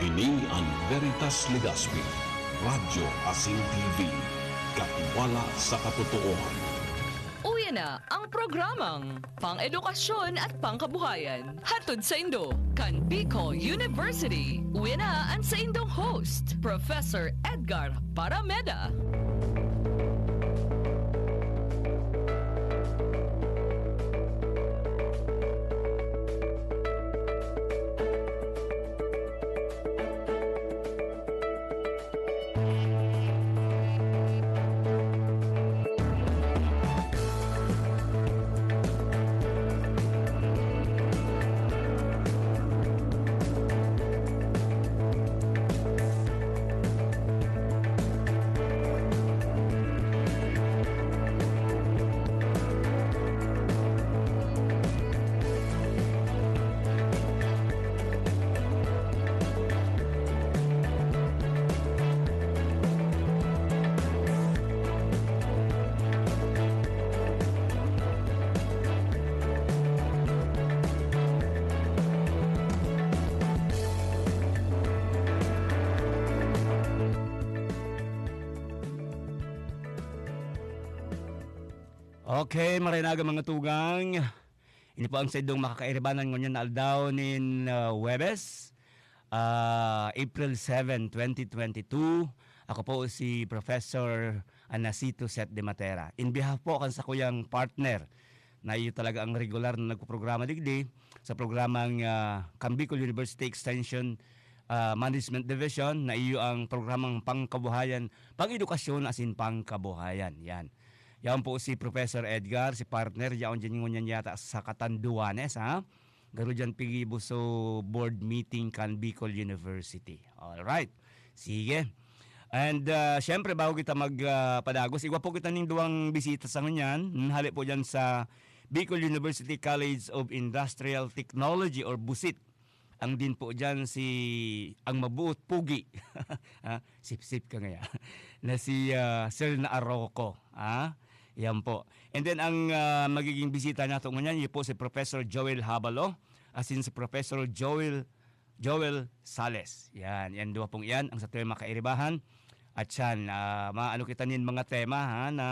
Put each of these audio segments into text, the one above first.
Kini ang Veritas Legaspi, Radyo Asing TV, katwala sa katotohanan. Uwi na ang programang pang-edukasyon at pangkabuhayan. Hatod sa Indo, kan Bicol University. Uwi na ang sa Indong host, Professor Edgar Parameda. Okay, marinaga mga tugang. Ini po ang sedong makakairibanan ngunyan na aldaw nin Webes, April 7, 2022. Ako po si Professor Anacito Set de Matera. In behalf po kan sa kuyang partner na iyo talaga ang regular na nagpo-programa digdi sa programang Bicol University Extension Management Division na iyo ang programang pangkabuhayan, pang-edukasyon asin pangkabuhayan. Yan. Yan po si Professor Edgar, si partner, yaon dyan ngunyan yata sa Catanduanes, ha? Garo dyan pigibo so board meeting kan Bicol University. Alright, sige. And syempre, bago kita magpadagos, igwa po kita ning duwang bisita sa ngunyan. Hali po dyan sa Bicol University College of Industrial Technology or BUSIT. Ang din po dyan ang mabuot pugi. Sip-sip ka ngaya. Na si Sir na Arroco, ha? Yan po. And then ang magiging bisita nato ngayon, yun po si Professor Joel Habalo, as in si Professor Joel Sales. Yan dua pong yan ang sa tuwing makairibahan. At yan, maano kita nin mga tema ha, na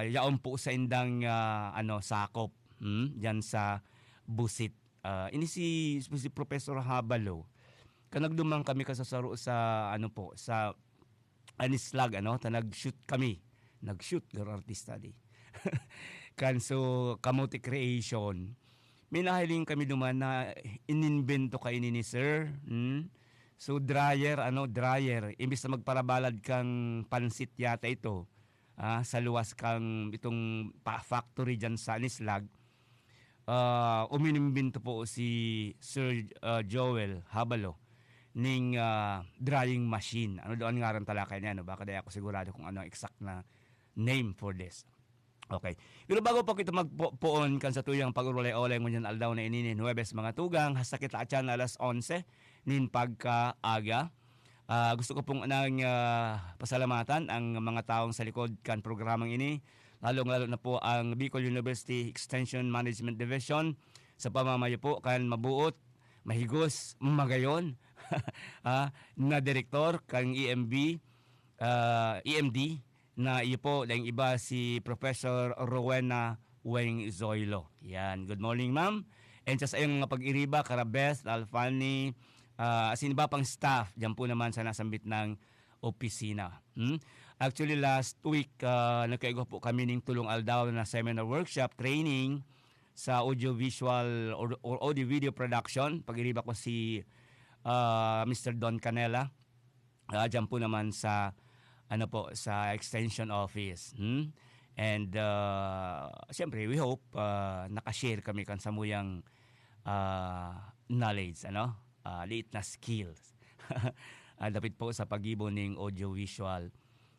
yaon po sa indang sakop yan sa busit. Ini si Professor Habalo. Kanagdumang kami kasasaro sa sa Anislag, tanag-shoot kami. Nag-shoot garo artista di. Kanso kamote creation. May nahiling kami duman na inimbento kay ni Sir. So dryer, imbis na magparabalad kang pansit yata ito, sa luwas kang itong factory dyan sa Anislag. Uminimbento po si Sir Joel Habalo ning drying machine. Doon nga rin talakay niya, baka di ako sigurado kung ano exact na name for this. Okay. Pero bago po kita magpoon kan sa tuyang pag-ulay-ulay ngunyan aldaw na ininin Huwebes mga tugang, hasta kita atyan alas 11 nin pagkaaga. Gusto ko pong nang pasalamatan ang mga taong sa likod kan programang ini, lalong-lalo na po ang Bicol University Extension Management Division sa pamamayo po kan mabuot, mahigos, magayon na direktor kang EMD na iyo po dahil iba si Professor Rowena Weng Zoilo. Yan, good morning ma'am. And sa iyong mga pag-iriba, Karabes, Alfani, asin iba pang staff, dyan po naman sa nasambit ng opisina. Actually last week, nagkaigo po kami ng tulong aldaw na seminar workshop training sa audio-visual or audio-video production. Pag-iriba ko si Mr. Don Canela. Dyan po naman sa sa extension office. And siyempre we hope nakashare kami kan sa muyang knowledge, liit na skills. Dapat po sa pag-ibo ng audio-visual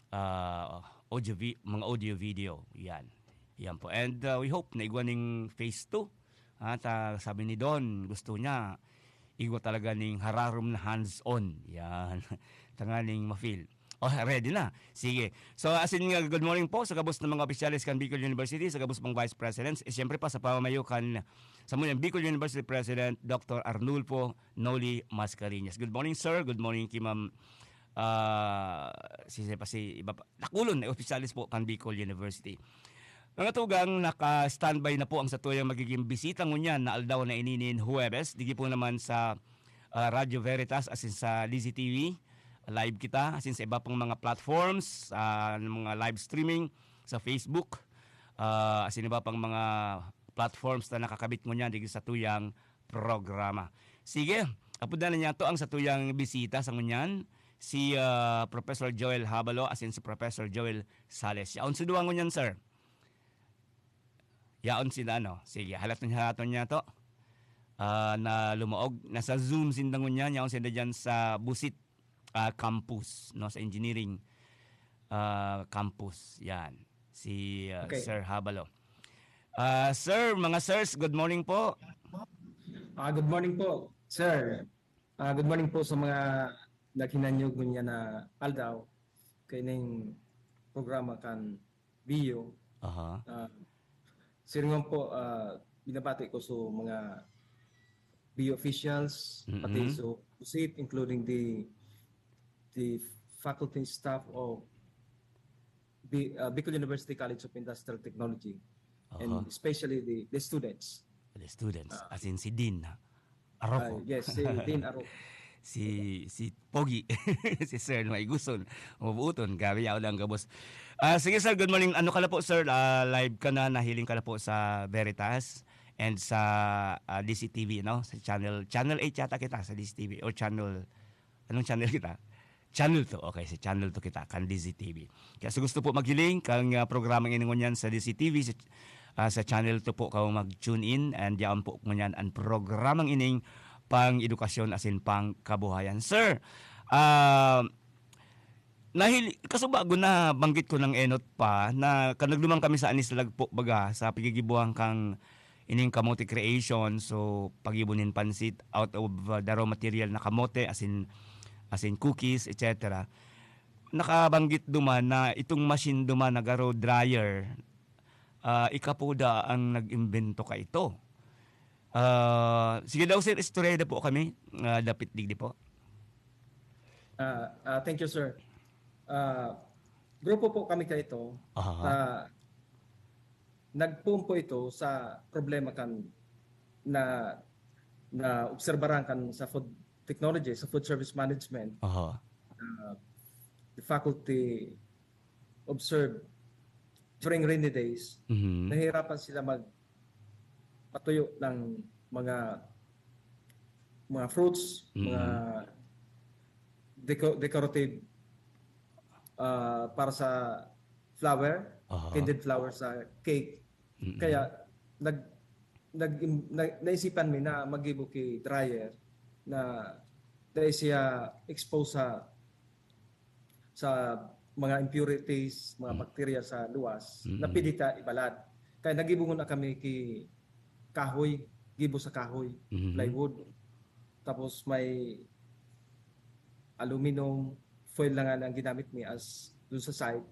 mga audio-video. Yan po. And we hope na igwa ng phase 2. At sabi ni Don, gusto niya igwa talaga ng hararum na hands-on. Yan. Tangaling ma-feel. Oh, ready na. Sige. So, as in, good morning po sa kabus ng mga opisyalis kan Bicol University, sa kabus pang Vice Presidents, siyempre pa sa pamamayo kan sa muna Bicol University President Dr. Arnulfo Noli Mascareñas. Good morning, sir. Good morning kay Ma'am si iba pa. Nakulon, opisyalis po kan Bicol University. Mga tugang, naka-standby na po ang satuyang magiging bisita ngunyan na aldaw na ininin Huwebes. Digi po naman sa Radio Veritas as in sa Lizzy TV. Live kita as in sa iba pang mga platforms, mga live streaming sa Facebook, as in iba pang mga platforms na nakakabit mo niya dito sa tuyang programa. Sige, apudan na niya to ang sa tuyang bisita sa ngunyan, si Professor Joel Habalo as in si Professor Joel Sales. Yaon si duwang ngunyan, sir. Yaon sila, no? Sige, halaton niya to. Na lumaog, nasa Zoom sindangon niya, yaon sila dyan sa Busit campus, no, sa engineering campus. Yan si Okay. Sir Habalo. Sir, mga sirs, good morning po. Good morning po, sir. Good morning po sa mga naghinanyog niya na aldaw kaining programa kan Bio. Aha. Siringon po, binabati ko sa mga Bio officials, pati sa USIT, including the faculty staff of Bicol University College of Industrial Technology, and especially the students. The students, as in si Dean Arroco. Yes, si Dean Arroco. si Pogi, si Sir Maiguson, mabuuton, gabi yaw lang gabos. Sige sir, good morning. Ano ka na po sir, live ka na, nahiling ka na po sa Veritas and sa DCTV, no? Sa channel 8 yata kita sa DCTV or channel, anong channel kita? Channel 2, okay, sa channel 2 kita, kan DCTV. Kaya sa gusto po maghiling, kang programang iningon yan sa DCTV, sa channel 2 po kayo mag-tune in, and yan po ngunyan ang programang ining pang edukasyon as in pang kabuhayan. Sir, kaso bago na banggit ko ng enot pa, na kanagdumang kami sa Anislag po baga, sa pagigibuhang kang ining kamote creation, so pagibunin pansit out of the raw material na kamote, as in cookies, etc. Nakabanggit duman na itong machine duman na garo dryer, ikapuda ang nag-imbento ka ito. Sige daw sir, istorya na po kami. Dapit digdi po. Thank you, sir. Grupo po kami kayo. Nagpumpo ito sa problema kan na obserbaran kan sa food technology, sa food service management. The faculty observed during rainy days, nahihirapan sila magpatuyo ng mga fruits, mga decorative para sa flower, candied flower sa cake. Kaya naisipan mi na mag-ibo kay dryer na dahil siya expose sa mga impurities, mga bacteria sa luwas, na pidita ibalad. Kaya nagibungon na kami kay kahoy, gibo sa kahoy, plywood. Tapos may aluminum foil lang ang ginamit ni as dun sa side.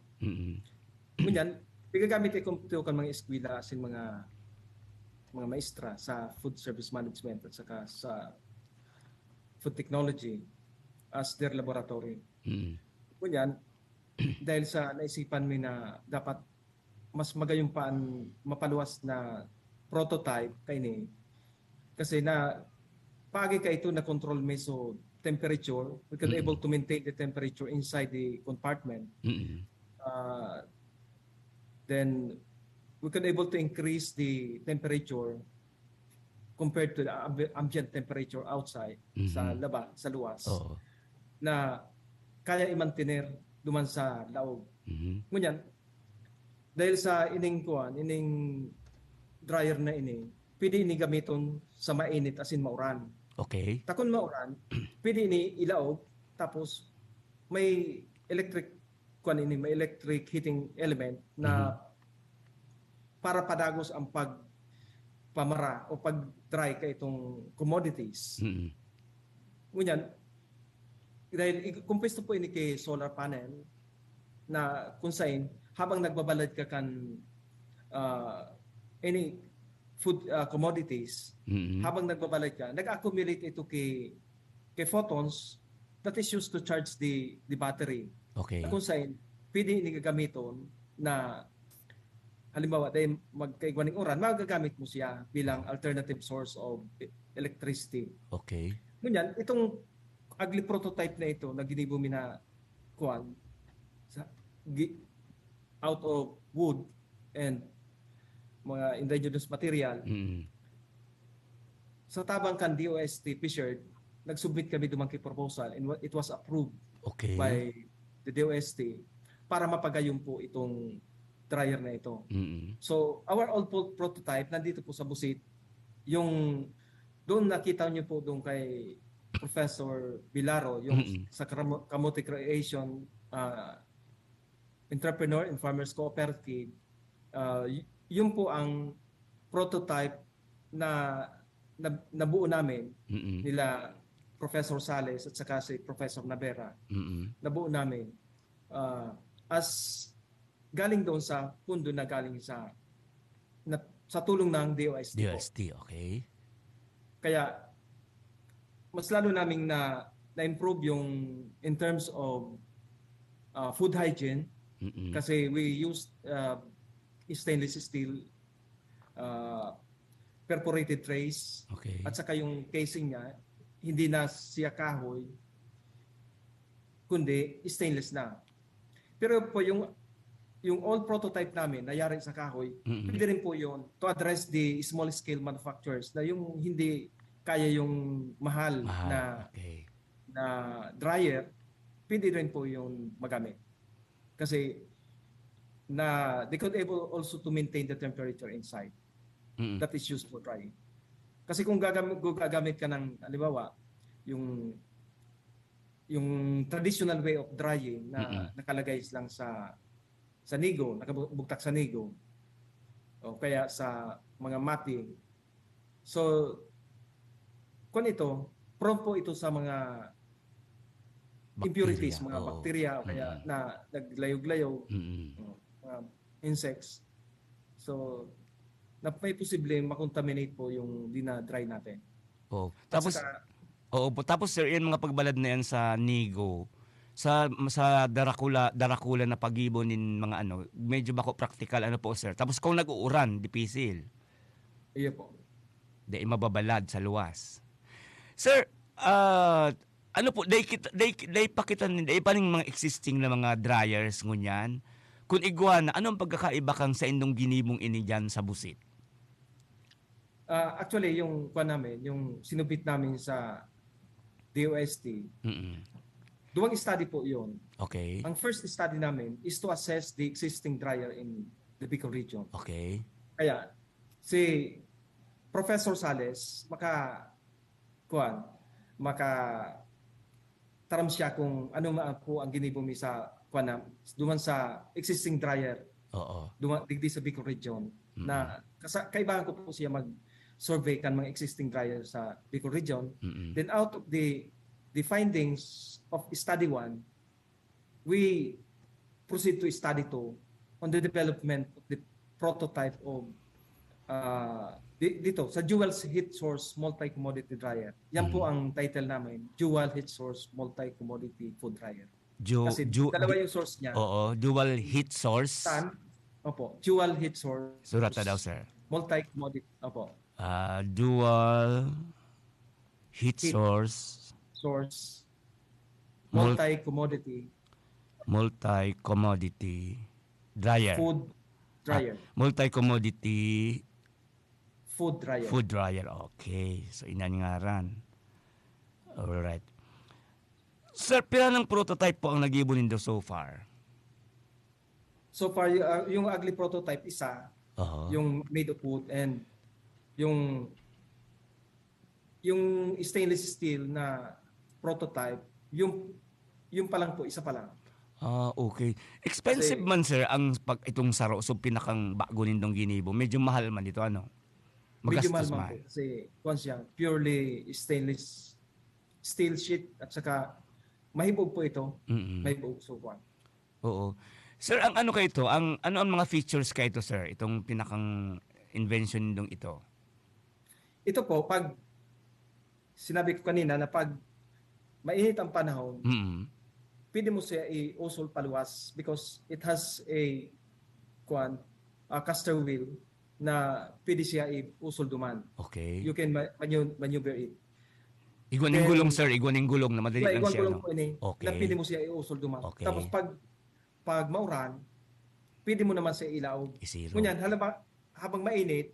Ngunyan, pigagamit ito kan mga eskwela asin mga maestra sa food service management at saka sa food technology as their laboratory. Ngunyan, dahil sa naisipan mi na dapat mas magayumpaan mapaluwas na prototype kay ni, kasi na pagi ka ito na control me so temperature, we can able to maintain the temperature inside the compartment. Then we can able to increase the temperature compared to the ambient temperature outside, sa laba, sa luwas, na kaya i-maintainer duman sa laog. Ngunyan, dahil sa ining dryer na ini, pwede ini gamiton sa mainit asin mauran. Okay. Takon mauran, pwede ini ilaog, tapos may may electric heating element na para padagos ang pagpamara o pag-dry ka itong commodities. Ngunyan, dahil kumpisto po ini kay solar panel na kung saan habang nagbabalad ka kan any food commodities, habang nagbabalad ka, nag-accumulate ito kay photons that is used to charge the battery. Okay. Kung saan pwede ini gagamiton na halimbawa dahil magkaigwaning oran, magagamit mo siya bilang alternative source of electricity. Okay. Ngunyan, itong ugly prototype na ito na ginibo mi na kuan out of wood and mga indigenous material. Sa tabang kan DOST Fisher, nag-submit kami dumang proposal and it was approved by the DOST para mapagayong po itong dryer na ito. So, our old prototype nandito po sa Busit. Yung doon nakita niyo po doon kay Professor Bilaro, yung sa Kamote Creation Entrepreneur and Farmers Cooperative, yun po ang prototype na nabuo namin nila Professor Sales at saka si Professor Navera. Nabuo namin as galing doon sa pundo na galing sa tulong ng DOST. DOST, okay. Kaya mas lalo naming na-improve yung in terms of food hygiene kasi we used stainless steel perforated trays at saka yung casing niya hindi na siya kahoy kundi stainless na. Pero po yung old prototype namin nayari sa kahoy, pwede rin po yun to address the small scale manufacturers na yung hindi kaya yung mahal na dryer, pwede rin po yung magamit. Kasi they could able also to maintain the temperature inside. That is used for drying. Kasi kung gagamit ka ng, halimbawa, yung traditional way of drying na nakalagay lang sa nigo, nakabugtak sa nigo, o kaya sa mga matting. So, kung ito, prone po ito sa mga impurities, mga bacteria o kaya na naglayog-layo, insects. So, may posibleng makontaminate po yung dina-dry natin. Tapos sir, yan mga pagbalad na yan sa nigo, sa darakula na pag-ibon nin mga medyo bako practical po sir. Tapos kung nag-uuran, dipisil. Iya po. Di mababalad sa luwas. Sir, day paning mga existing na mga dryers ngunyan. Kung iguana, anong pagkakaiba kang sa indong ginibong ini dyan sa Busit? Actually, yung namin, yung sinubit namin sa DOST, duwang study po yun. Okay. Ang first study namin is to assess the existing dryer in the Bicol region. Okay. Kaya, si Professor Sales, taram siya kung ano po ang ginibumi sa duman sa existing dryer. Digdi sa Bicol region. Na kaibahan ko po siya mag-survey kan mga existing dryer sa Bicol region. Then out of the findings of study 1, we proceed to study 2 on the development of the prototype of dito sa dual heat source multi-commodity dryer. Yan po ang title namin, dual heat source multi-commodity food dryer. Kasi dalawa yung source niya. Dual heat source. Dual heat source. Surat na daw sir. Multi-commodity. Dual heat source. Multi-commodity dryer. Food dryer. Multi-commodity food dryer. Okay. So, inan nga ran. Alright. Sir, pila ng prototype po ang nag-ibo nindo so far? So far, yung ugly prototype isa, yung made of wood, and yung stainless steel na prototype, yung pa lang po, isa pa lang. Okay. Expensive man sir ang itong saro, so pinakang bago nindong ginibo. Medyo mahal man dito, Medyo mahal man po. Kasi siya, purely stainless steel sheet at saka mahibog po ito. Mm-mm. Mahibog. So, kuan. Oo. Sir, ang ano kayo ito? Ano ang mga features kayo ito, sir? Itong pinakang invention nitong ito. Ito po, pag sinabi ko kanina na pag mainit ang panahon, pwede mo siya i-usol paluwas because it has a caster wheel na pwede siya i-usol duman. Okay. You can maneuver it. Iguan ng gulong, sir. Iguan ng gulong na madali lang Iguan siya. gulong No? po ini. Okay. Na pwede mo siya i-usol duman. Okay. Tapos pag mauran, pwede mo naman siya ilaw. Isiro. Ngunyan, habang mainit,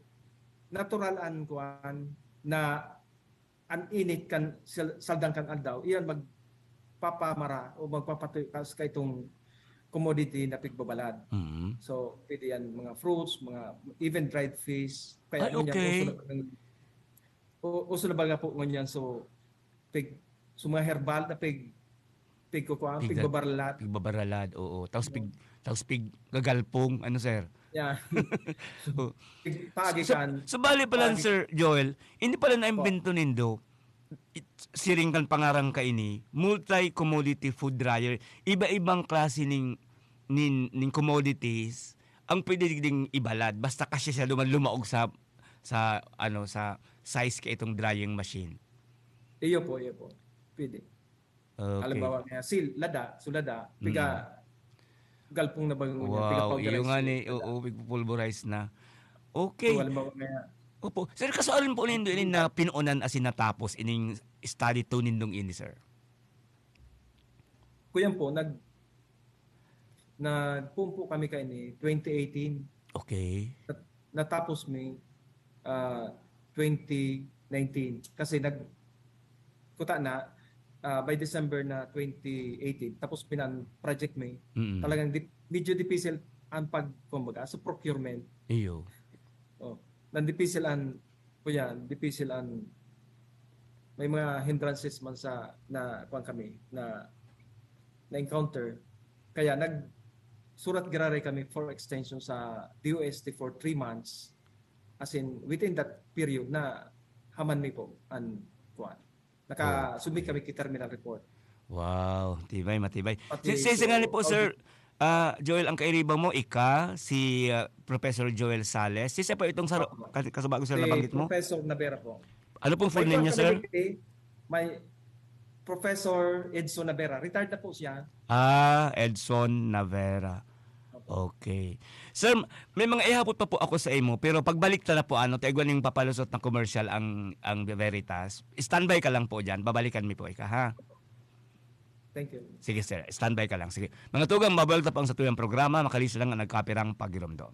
natural an kuan na ang init kan saldang kan aldaw, iyan magpapamara o magpapatuyo ka itong commodity na pigbabalad. So, pwede yan mga fruits, even dried fish. Kaya okay. Uso na ba nga po ngunyan, so mga herbal na pigbabalad. Pigbabalad, oo. Tapos gagalpong, ano sir? Yeah. So bali pala Sir Joel, hindi pala na-invento nindo siring kan pangarang ka ini, multi-commodity food dryer, iba-ibang klase ning commodities ang pwede ding ibalad basta kasi siya lumaog sa size ka itong drying machine. Iyo po. Pwede. Okay. Halimbawa nga sulada, piga galpong na bagong wow, yung nga ni pulverize na. Okay. So, halimbawa nga. Opo. Sir, kasualin po nindo ini na pinuunan asin natapos ining study to nindong ini, sir. Kuyan po, nagpumpo kami kaini 2018. Okay. Natapos may 2019 kasi kuta na by December na 2018 tapos pinan project may talagang medyo difficult ang pagkumbaga sa procurement. Iyo. Difficult may mga hindrances man sa na kami na encounter kaya nagsurat giraray kami for extension sa DOST for 3 months as in within that period na haman mi po an kuan naka-submit kami kay terminal report. Wow, matibay. Sige nga po sir, Joel, ang kairibang mo, si Professor Joel Sales. Sisa pa itong kasabago sir nabanggit mo? Professor Navera po. Ano pong full name niya, sir? May Professor Edson Navera. Retired na po siya. Edson Navera. Okay. Sir, may mga ihapot pa po ako sa imo, pero pagbalik na po, taigwan yung papalusot ng commercial ang Veritas. Standby ka lang po dyan. Babalikan mi po ha? Thank you. Sige sir, standby ka lang. Sige. Mga tugang, mabalta pa ang sa tuyang programa, makalis lang ang nagkapirang pagiromdom.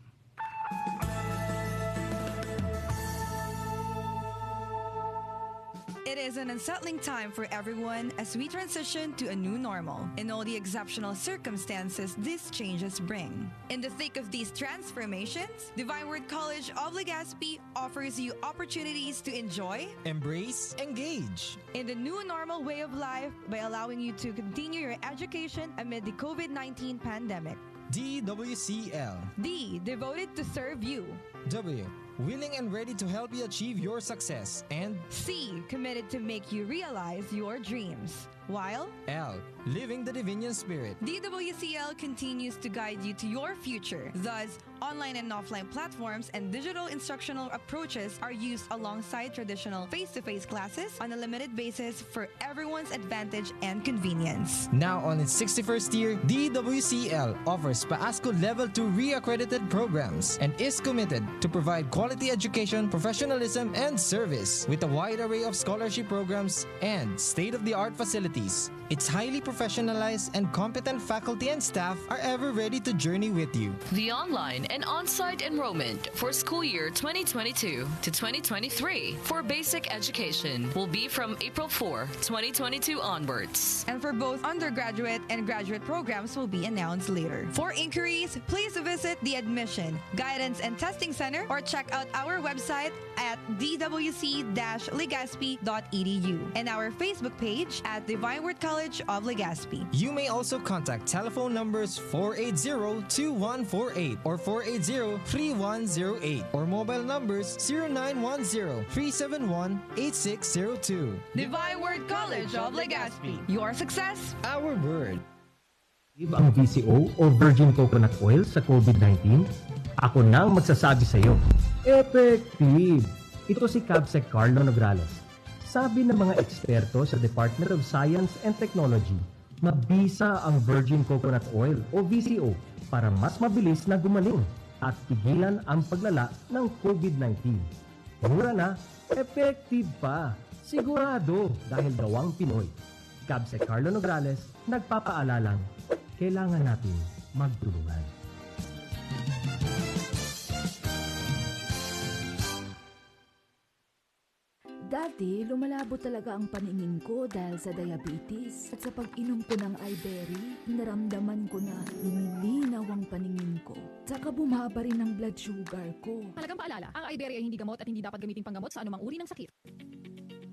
It is an unsettling time for everyone as we transition to a new normal and all the exceptional circumstances these changes bring. In the thick of these transformations, Divine Word College of Legazpi offers you opportunities to enjoy, embrace, engage in the new normal way of life by allowing you to continue your education amid the COVID-19 pandemic. DWCL. D, devoted to serve you. W, willing and ready to help you achieve your success. And C, committed to make you realize your dreams. While L, living the Divinian Spirit. DWCL continues to guide you to your future. Thus, online and offline platforms and digital instructional approaches are used alongside traditional face-to-face classes on a limited basis for everyone's advantage and convenience. Now on its 61st year, DWCL offers PAASCO Level 2 re-accredited programs and is committed to provide quality education, professionalism, and service with a wide array of scholarship programs and state-of-the-art facilities. Its highly professionalized and competent faculty and staff are ever ready to journey with you. The online and on-site enrollment for school year 2022 to 2023 for basic education will be from April 4, 2022 onwards. And for both undergraduate and graduate programs will be announced later. For inquiries, please visit the Admission, Guidance and Testing Center or check out out our website at dwc-legazpi.edu and our Facebook page at Divine Word College of Legazpi. You may also contact telephone numbers 480-2148 or 480-3108 or mobile numbers 0910-371-8602. Divine Word College of Legazpi. Your success, Our word. Ang VCO o Virgin Coconut Oil sa COVID-19? Ako na ang magsasabi sa iyo. Effective! Ito si Cabsec Carlo Nograles. Sabi ng mga eksperto sa Department of Science and Technology, mabisa ang Virgin Coconut Oil o VCO para mas mabilis na gumaling at tigilan ang paglala ng COVID-19. Mura na, effective pa, sigurado dahil gawang Pinoy. Cabsec Carlo Nograles, nagpapaalalang kailangan natin magtulungan. Dati, lumalabo talaga ang paningin ko dahil sa diabetes. At sa pag-inom ko ng iBerry, naramdaman ko na lumilinaw ang paningin ko. Saka bumaba rin ang blood sugar ko. Talagang paalala, ang iBerry ay hindi gamot at hindi dapat gamitin panggamot sa anumang uri ng sakit.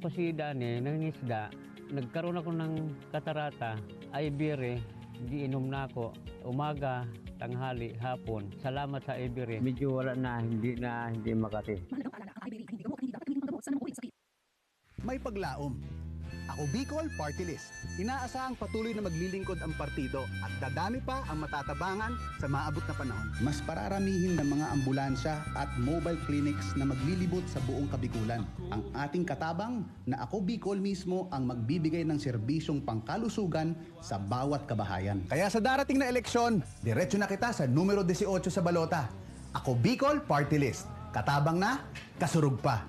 Kasi Dani, nangingisda, nagkaroon ako ng katarata, iBerry, giinom na ako, umaga, tanghali, hapon. Salamat sa iBerry. Medyo wala na, hindi makati. Mahalagang paalala, ang iBerry ay hindi gamot at hindi dapat gamitin panggamot sa anumang uri ng sakit. May paglaom. Ako Bicol Party List. Inaasahang patuloy na maglilingkod ang partido at dadami pa ang matatabangan sa maabot na panahon. Mas pararamihin ng mga ambulansya at mobile clinics na maglilibot sa buong Kabikulan. Ang ating katabang na Ako Bicol mismo ang magbibigay ng serbisyong pangkalusugan sa bawat kabahayan. Kaya sa darating na eleksyon, diretso na kita sa numero 18 sa balota. Ako Bicol Party List. Katabang na, kasurug pa.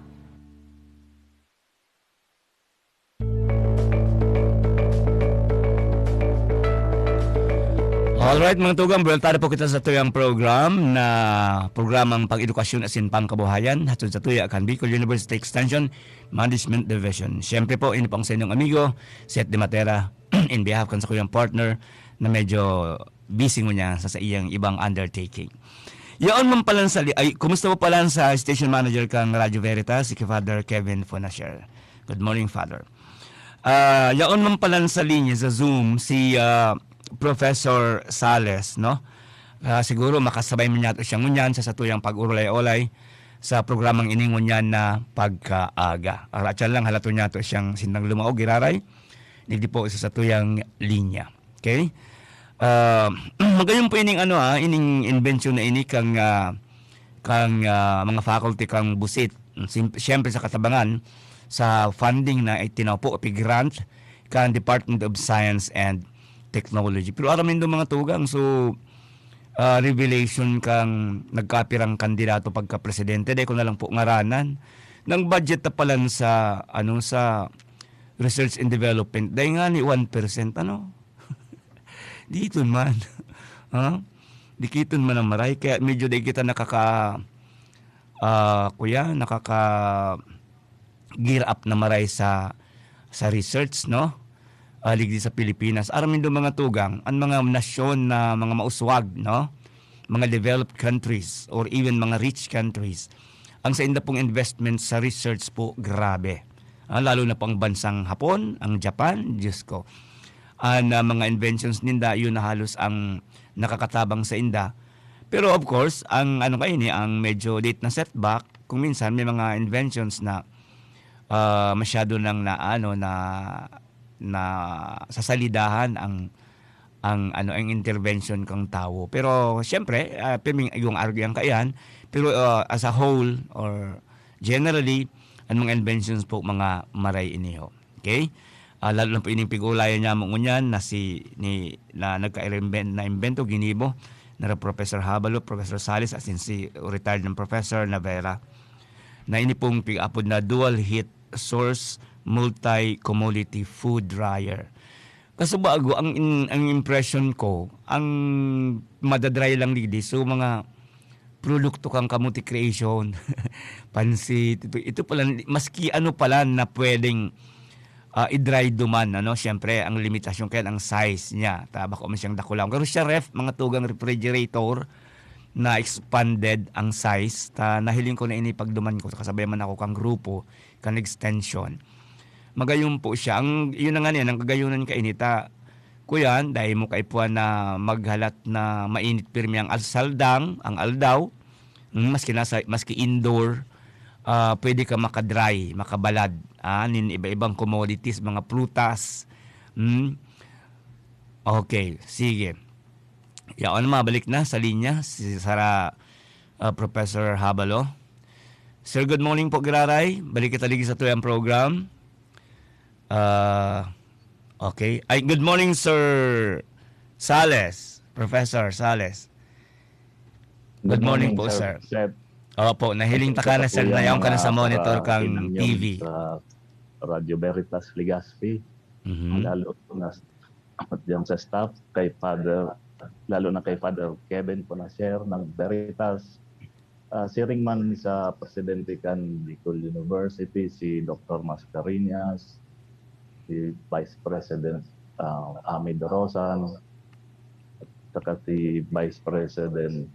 Alright mga tugang, buweltado po kita sa tuyang program na programang pang-edukasyon asin pangkabuhayan hatod sa tuya kan Bicol University Extension Management Division. Siyempre po, ini po ang sa inyong amigo, Seth De Matera, in behalf kan sa kuyang partner na medyo busy mo niya sa iyang ibang undertaking. Yaon man pala kumusta mo pala sa station manager kang Radyo Veritas, si Father Kevin Fonasher. Good morning, Father. Yaon man pala sa linya sa Zoom si Professor Sales, no? Siguro makasabay man yato siya ngunyan sa satuyang pag-urulay-olay sa programang iningon niya na pagkaaga. Aratyan lang halato niya to siyang sindang lumaog, giraray. Hindi po sa satuyang linya. Okay? Magayon po ining ining invention na ini kang mga faculty kang busit. Siyempre sa katabangan sa funding na itinawpo grant kan Department of Science and Technology. Pero aramin do mga tugang, so revelation kang nagkapirang kandidato pagka-presidente, dahil ko na lang po ngaranan ng budget na palan sa sa research and development dahil nga ni 1% dito man dikiton man ang maray, kaya medyo dahil kita nakaka gear up na maray sa research, no? Ligdi sa Pilipinas. Aramin do mga tugang, ang mga nasyon na mga mauswag, no? Mga developed countries or even mga rich countries. Ang sa inda pong investment sa research po, grabe. Lalo na pang bansang Hapon, ang Japan, Diyos ko. Mga inventions ninda, yun na halos ang nakakatabang sa inda. Pero of course, ang ang medyo late na setback, kung minsan may mga inventions na masyado nang na sasalidahan ang intervention kang tao. Pero siyempre, piming yung arguyan kayan, pero as a whole or generally, ang mga inventions po mga maray iniho. Okay? Lalo na po ining pig-ulayan niya mo ngunyan na nagka-invento ginibo na Professor Habalo, Professor Salis, as in si retired ng Professor Navera, na ini pong pig-apod na dual heat source multi-commodity food dryer. Kasi bago, ang impression ko, ang madadry lang dito, so mga produkto kang kamuti creation, pansit, ito pala, maski pala na pwedeng i-dry duman, siyempre, ang limitasyon kaya ang size niya, baka siyang dakulang. Pero siya mga tugang refrigerator, na expanded ang size ta nahiling ko na ini pagduman ko kasabay man ako kang grupo kan extension. Magayon po siya. Ang yun na nga niyan, ang kagayunan ka inita. Kuyan, dahil mo kaipuan na maghalat na mainit pirmi ang saldang, ang aldaw, maski indoor, pwede ka makadry, makabalad, nin iba-ibang commodities, mga prutas. Okay, sige. Yaon mabalik na sa linya si Sara Professor Habalo. Sir, good morning po, Giraray. Balik kita lagi sa tuyang program. Okay. Ay, good morning, Sir Sales. Professor Sales. Good morning po, sir. Opo, nahiling ta ka na, sir. Nayaw ka na sa monitor kang TV. Sa Radio Veritas Legazpi. Lalo na diyan sa staff, kay Father, lalo na kay Father Kevin Ponacer ng Veritas. Si Ringman sa Presidente kan Bicol University, si Dr. Mascareñas, si Vice President Ami Dorosan, at si Vice President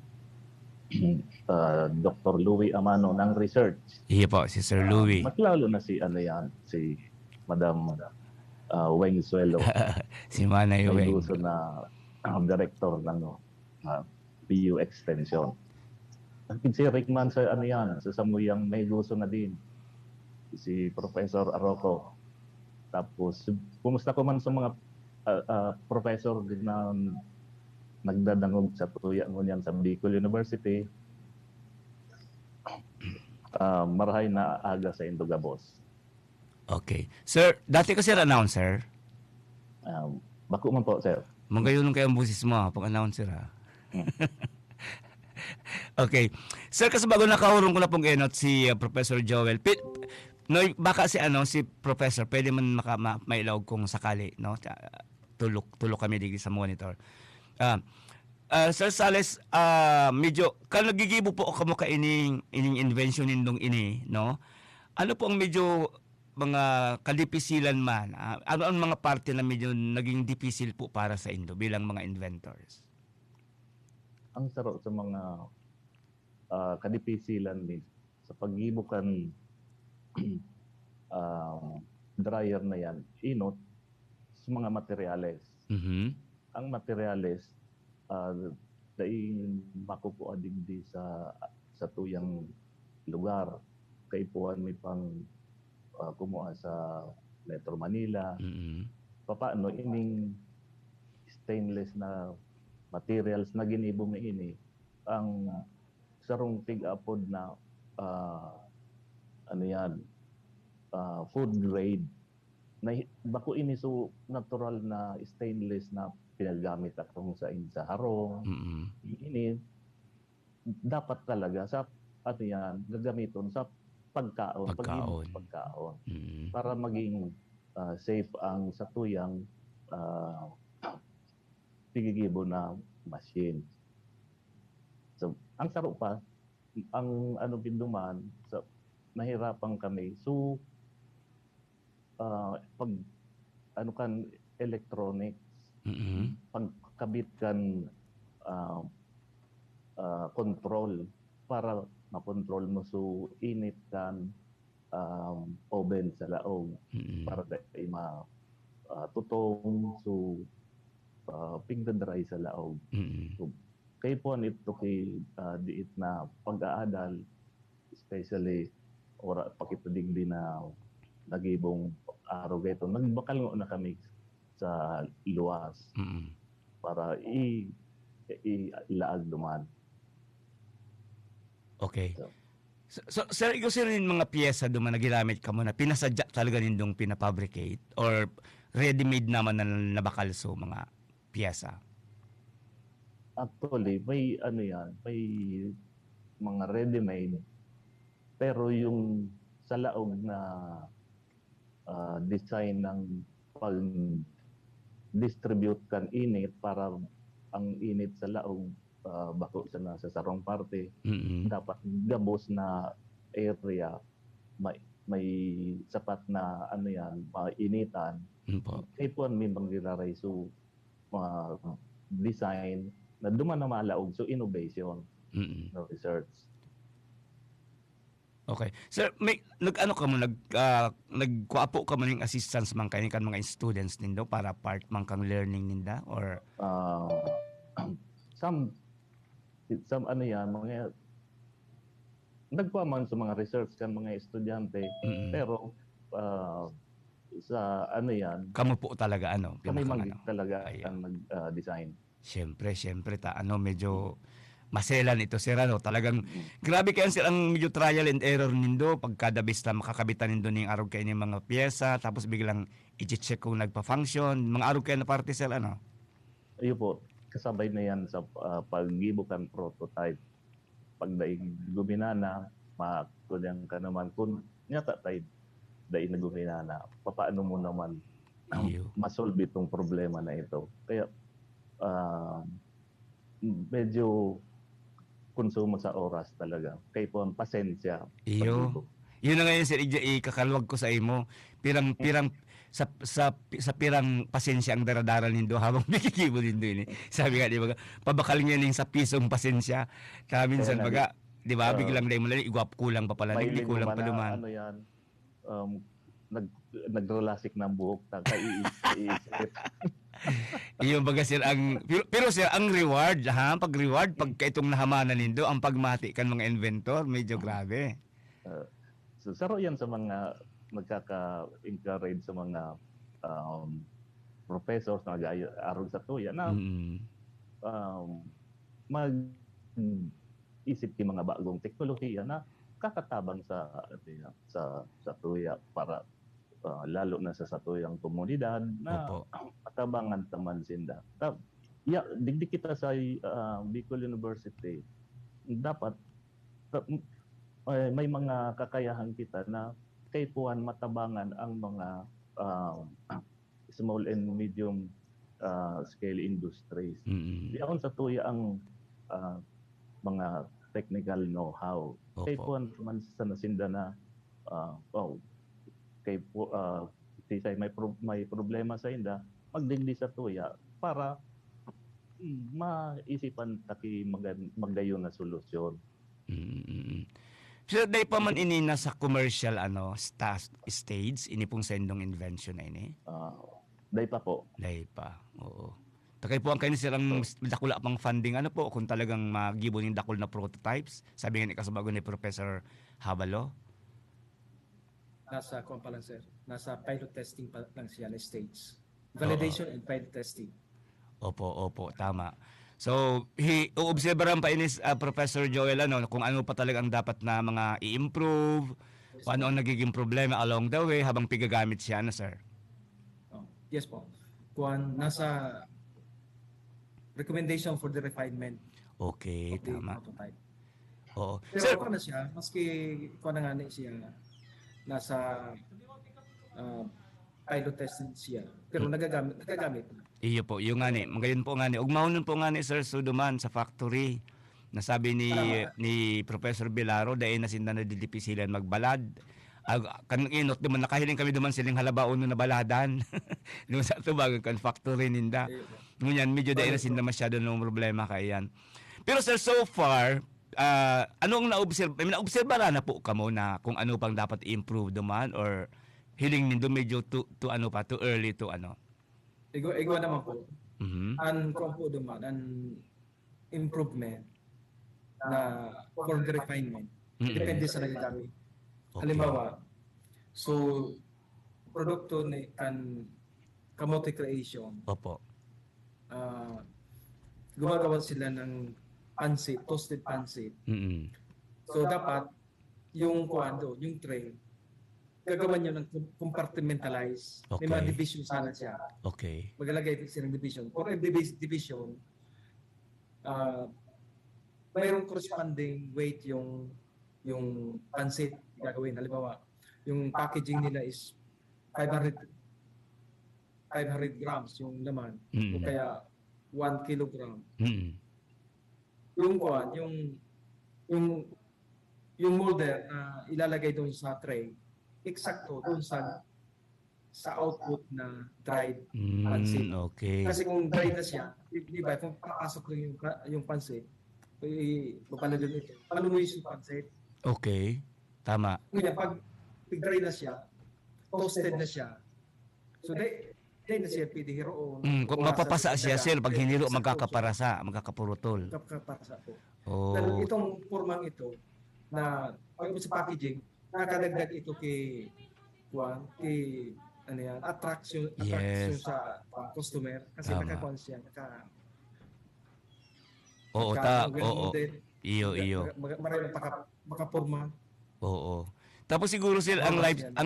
Dr. Louie Amano ng Research. Iya po, si Sir Louie. Mas lalo na si si Madam Weng Suelo. Si Manay Weng. May gusto na director ng PU Extension. Si Rickman sa sa Samuyang may gusto na din. Si Professor Arroco. Tapos, kumusta ko man sa mga professor na nagdadangog sa tuya mo niyan sa Bicol University. Marahay na aga sa Indogabos. Okay. Sir, dati ka sir announcer? Bako man po, sir. Magayon kayo ang busis mo pag announcer ha. Okay. Sir, kasi bago nakahurong ko na pong enot si Professor Joel. No, baka si si Professor pwede man mailaw kung sakali, no? Tulok kami dito sa monitor. Sir Sales, medyo kan nagigibo po kamo ka ining invention nindong ini, no? Ano po ang medyo mga kadipisilan man? Ano ang mga parte na medyo naging dipisil po para sa Indo bilang mga inventors? Ang saro sa mga kadipisilan din sa paggibukan dryer na yan, inot sa mga materyales. Ang materyales dahil makukuha digdi sa tuyang lugar. Kaipuan may pang kumuha sa Metro Manila. Paano ining stainless na materials na ginibo mo ini ang sarong tig-apod na food grade na bako ini so natural na stainless na pinagamit akong sa harong. Ini dapat talaga sa gagamiton sa pagkaon. Para maging safe ang sa tuyang pigigibo na machine. So, ang saro pa, ang binduman, nahirapan kami. So, pag electronics, pagkabit kan control para makontrol mo so init kan oven sa laog para dahil tutong so pigdadry sa laog. So, kay po ito kay diit na pag-aadal, especially ora pakitudigdi na nagibong araw gaito. Nagbakal na kami sa luwas para ilaag duman. Okay. So sir, ikaw sir yung mga piyesa duman na ginamit ka mo na pinasadya talaga nindong pinafabricate or ready-made naman na nabakalso mga piyesa? Actually, may may mga ready-made. Pero yung sa laog na design ng pag-distribute kan init para ang init sa laog bako sa sarong parte, dapat gabos na area may sapat na mainitan. Kaya po may mangyayari so design na duman na malaog so innovation. no research. Okay. Sir, may nag-ano ka mo nagkuapo ka mo ning assistance man kay kan mga students nindo para part man kang learning ninda or some ano yan, mga nagpaman sa mga research kan mga estudyante, pero sa ano yan, kamo po talaga kami talaga ang mag-design. Siyempre medyo maselan ito sir talagang grabe kayo sir ang medyo trial and error nindo pagkada bista makakabitan nindo ning arog kay ni mga piyesa tapos biglang i-check kung nagpa-function mga arog kay na parte sir Ayo po, kasabay na yan sa paggibukan prototype. Pag daing guminana, makunyang ka naman kung nyata tayo daing na guminana, paano mo naman masolve itong problema na ito. Kaya medyo konsumo sa oras talaga. Kaya po ang pasensya. Yun na ngayon sir, ikakalwag ko sa imo. Pirang sa pirang pasensya ang daradaral nindo habang nakikibo nindo ini. Sabi nga di ba, pabakal niya ning sa pisong pasensya. Kaya minsan baga, di ba, biglang dahil mo lang, igwap kulang pa pala, hindi kulang pa duman. Ano yan, nagrelasik ng buhok, iisip. Yung baga sir pero sir ang reward pag itong nahamanan nindo ang pagmati kan mga inventor medyo grabe. So saro yan sa mga nagkaka-encourage sa mga professors na nag-aaral sa tuya na mag-isip yung mga bagong teknolohiya na kakatabang sa tuya para lalo na sa satuyang komunidad na matabangan taman sinda. Digdi kita sa Bicol University, dapat may mga kakayahan kita na kay puan matabangan ang mga small and medium scale industries. Di akong sa tuya ang mga technical know-how. Kay puan man sa nasinda na kay may problema sa inda, magdigdi sa tuya para maisipan taki magayon na solusyon. So day pa man ini nasa commercial stage ini pong sendong invention na ini. Day pa po. Day pa. Oo. Takay po ang kayo silang dakula pang funding po kung talagang magibo ning dakol na prototypes. Sabi nga ni kasabago ni Professor Habalo. Nasa pa lang sir. Nasa pilot testing pa lang siya na stage. Validation and pilot testing. Opo, tama. So, uobserbahan pa inis Professor Joel kung ano pa talaga ang dapat na mga i-improve, kung ano ang nagiging problema along the way habang pigagamit siya sir. Yes po. Kung nasa recommendation for the refinement. Okay, tama. Prototype. Oo. Pero sir, na siya, maski kung na nga siya nasa pilot testing siya. Pero nagagamit na. Iyo po, yung magayon po ugmahon po sir Suduman sa factory. Nasabi ni Professor Bilaro dahil nasinda na didipisilan magbalad. Kanang inot naman nakahiling kami duman siling halabaon na baladan. Doon sa tubagan kan factory ninda. Ngunyan medyo dahil nasinda masyado ng problema kayan. Pero sir, so far, anong naobserba na po kamo na kung ano pang dapat i-improve duman or hiling nindo medyo too early to Ego naman po. Ang po duman, ang improvement na for the refinement. Depende sa nagagamit. Halimbawa, so produkto ni kamote creation. Opo. Gumagawa sila ng pansit, toasted pansit. So dapat yung yung tray gagawa niyo ng compartmentalize. May mga division sana siya. Okay. Maglalagay siya ng division. For every division, mayroong corresponding weight yung pansit gagawin. Halimbawa, yung packaging nila is 500 grams yung laman. O kaya 1 kilogram. Yung molder na ilalagay doon sa tray, eksakto doon sa output na dried pansit. Okay. Kasi kung dried na siya, di ba, kung papasok lang yung pansit, Papala doon ito. Palumoy sa pancit. Okay. Tama. Ngayon, pag dry na siya, toasted na siya, so day na siya pwede hiroon. Kung mapapasa siya, sir, pag hiniro, magkakapurutol. Magkakaparasa po. Oh. Dahil itong formang ito, na pag sa packaging, nakadagdag ito kay ano yan, attraction sa customer. Kasi nakakuan siya, Oo. Iyo. Maraming makaporma. Oo. Tapos siguro sir, ang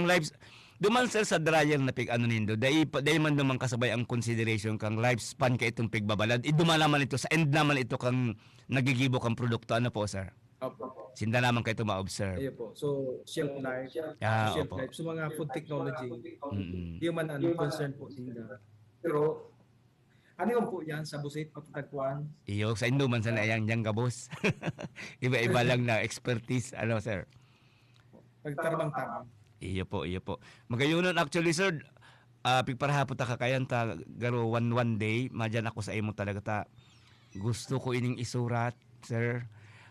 lives, duman sir sa dryer na pig ano nindo, dahil man naman kasabay ang consideration kang lifespan ka itong pigbabalad, iduma naman ito, sa end naman ito kang nagigibo kang produkto, ano po sir? Opo. Sinda naman kayo ito ma-observe. Ayun po. So, shelf life. So, mga food technology, human concern po nila. Pero, ano yung po yan sa busit, patutagpuan? Iyo, sa indo man sa nayang diyang kabos. Iba-iba lang na expertise, ano sir? Pagtarabang-tabang. Iyo po. Magayunon actually sir, pigparahapon ta kakayan ta garo one day, madyan ako sa imo talaga ta. Gusto ko ining isurat, sir.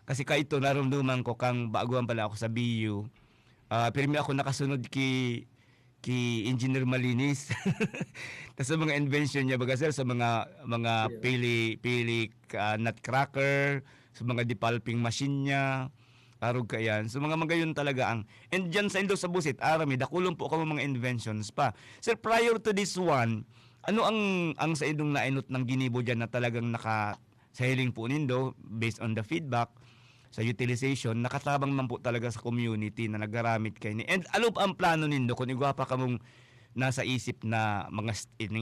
Kasi kaito naramdaman ko kang baguhan pala ako sa BU. Pirmi ako nakasunod ki Engineer Malinis. Tapos sa mga invention niya baga sir, sa mga pili nutcracker, sa mga depulping machine niya, arog kayan. So mga magayon talaga ang. And dyan sa Indo sa Busit, arami, dakulong po kamo mga inventions pa. Sir, prior to this one, ano ang sa Indong nainot ng ginibo dyan na talagang sa hiling po nindo, based on the feedback, sa utilization, nakatabang man po talaga sa community na nagaramit kayo ni. And ano pa ang plano nindo kung igwa pa kamong nasa isip na mga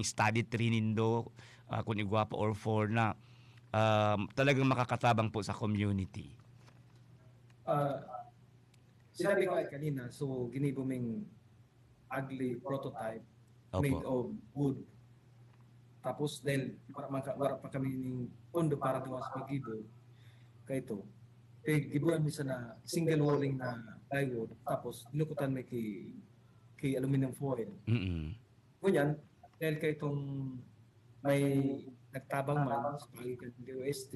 study 3 nindo, kung igwa pa or 4 na talagang makakatabang po sa community? Sinabi ko ay kanina, so ginibuming ugly prototype made of wood. Tapos dahil wala pa kami ng pondo para gawa sa pag-gibo, kaya ito, gibuan misa na single walling na plywood, tapos dinukutan may kay aluminum foil. Ngunyan, dahil kay itong may nagtabang man sa pagitan ng DOST,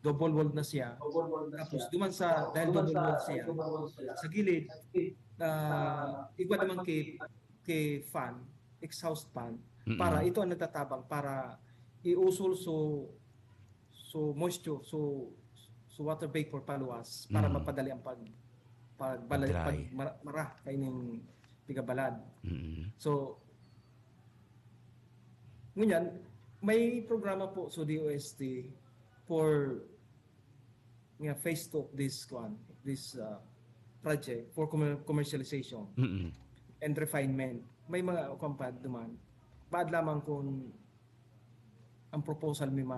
double wall na siya. Tapos duman dahil double wall siya, sa gilid, igwa naman kay fan, exhaust fan, para ito ang nagtatabang, para iusol so moisture, so water vapor paluwas para mapadali ang marah kaining pigabalad. So ngunyan may programa po sa DOST for phase 2 of this project for commercialization and refinement. May mga kampad duman. Baad lamang kung ang proposal may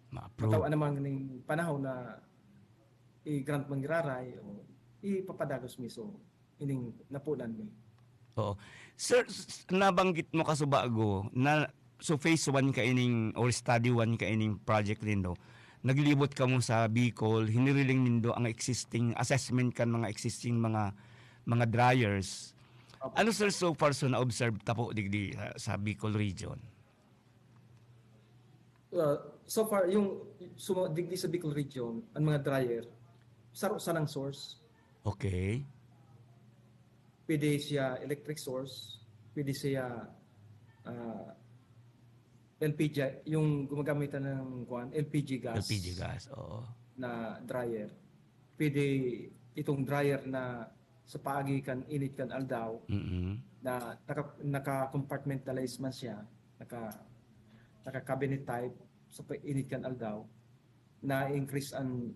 ma-approve naman ng panahon na i-grant man giraray o ipapadagos miso ining napunan mi. Oo. Sir, nabanggit mo kasubago na so phase 1 ka ining or study 1 ka ining project nindo. Naglibot ka mo sa Bicol, hiniriling nindo ang existing assessment kan mga existing mga dryers. Ano sir so far so na observe tapo digdi sa Bicol region? So far, yung digdi sa Bicol region, ang mga dryer, saan ang source? Okay. Pwede siya electric source, pwede siya LPG, yung gumagamitan ng LPG gas. LPG gas, oo. Na dryer. Pwede itong dryer na sa paagi kan init kan aldaw, na naka-compartmentalize man siya, naka-cabinet type sa init kan aldaw, na increase ang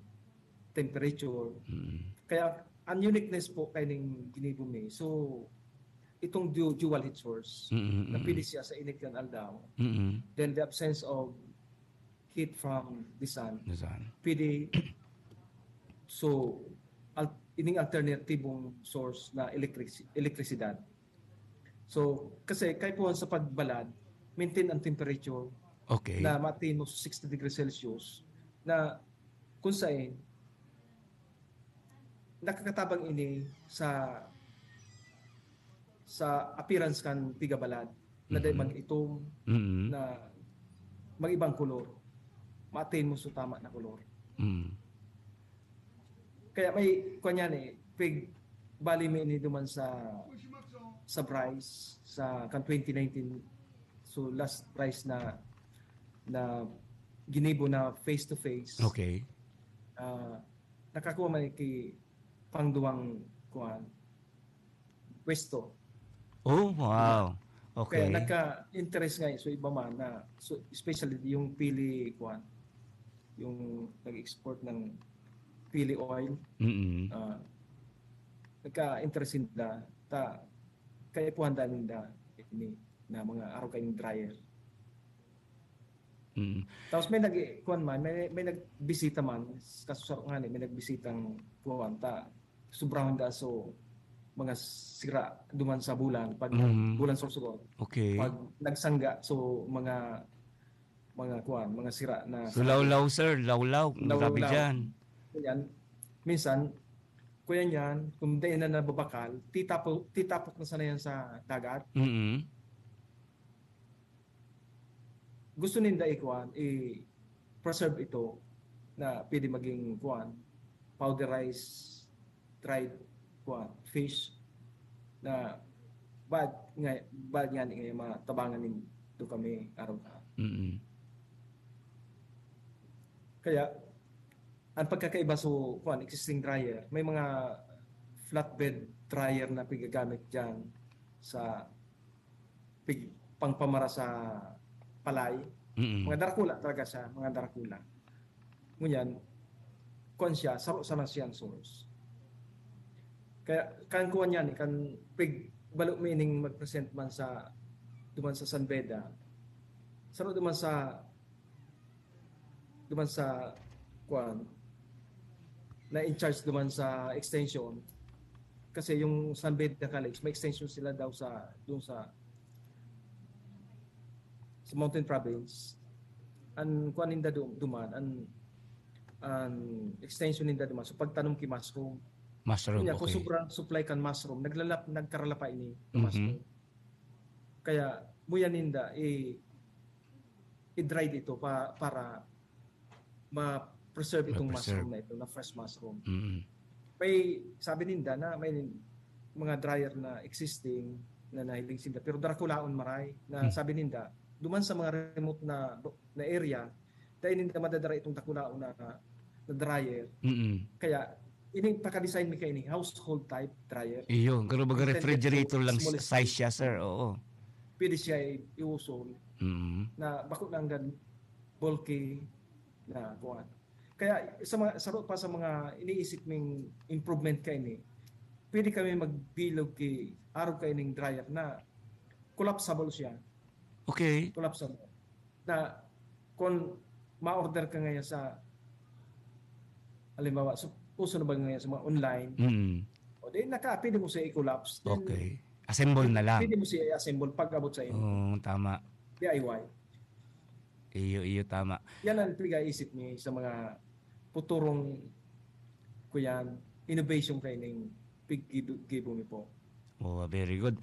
temperature. Kaya ang uniqueness po kay ning ginibumi. So itong dual heat source na pwede siya sa init kan aldaw. Then the absence of heat from the sun. Pwede so ining alternatibong source na elektrisidad. So kasi kay po sa pagbalad, maintain ang temperature. Okay. Na maintain mo 60 degrees Celsius na kung saan nakakatabang ini sa appearance kan pigabalad na dahil mag-itom na mag-ibang kulor. ma-attain mo sa tama na kolor. Mm. Kaya may kanyan pig bali may ini duman sa price sa kan 2019, so last price na ginibo na face to face. Okay. Nakakuha man kay pangduwang kuan pwesto. Oh, wow. Okay. Kaya nagka-interest nga so iba man na so especially yung pili kuan yung nag-export ng pili oil. Nagka-interest nila kaya puhanda nila ini na mga araw kayong dryer. Tapos may may nagbisita man kaso nga may nagbisitang puwanta sobrang da so mga sira duman sa bulan pag bulan susunod. Okay. Pag nagsangga so mga sira na so lawlaw sir, lawlaw. Grabe diyan. Yan. Minsan kuya niyan kung di na nababakal, titapok na sana yan sa dagat. Gusto ninda preserve ito na pwede maging powderized dried fish na bad nga matabangan nito kami araw-araw. Kaya ang pagkakaiba so existing dryer, may mga flatbed dryer na pigagamit diyan sa pangpamara sa palay. Mga darakula talaga siya, mga darakula. Ngunyan, siya, saro sa nasiyang source. Kaya kan kuan yan, kan balo meaning mag-present man sa duman sa San Beda. Saro duman sa kuan na in charge duman sa extension. Kasi yung San Beda College, may extension sila daw sa Mountain Province. An kuan ninda duman an extension ninda duman so pagtanom ki mushroom. Okay. Kung sobrang supply kan mushroom, nagkaralapa ini mushroom. Kaya muya ninda i-dry dito para ma-preserve itong mushroom na ito, na fresh mushroom. May sabi ninda na may mga dryer na existing na nahiling sila pero drakulaon maray na sabi ninda duman sa mga remote na area dahil ninda madadara itong dakulaon na dryer. Kaya ini paka-design mi kay ini household type dryer. Iyo, pero baga refrigerator lang size siya sir. Oo. Pwede siya i-usol. Na bako lang gan bulky na kuan. Kaya sarot pa sa mga iniisip ming improvement kay ini. Pwede kami magbilog kay araw kay ning dryer na collapsible siya. Okay. Collapsible. Na kung ma-order ka ngayon sa halimbawa uso na ba ngayon sa mga online? O di pwede mo siya i-collapse. Okay. Assemble na lang. Pwede mo siya i-assemble pag abot sa inyo. Tama. DIY. Iyo, tama. Yan ang pag-iisip niya sa mga puturong innovation training gibo mi po. Oh, very good.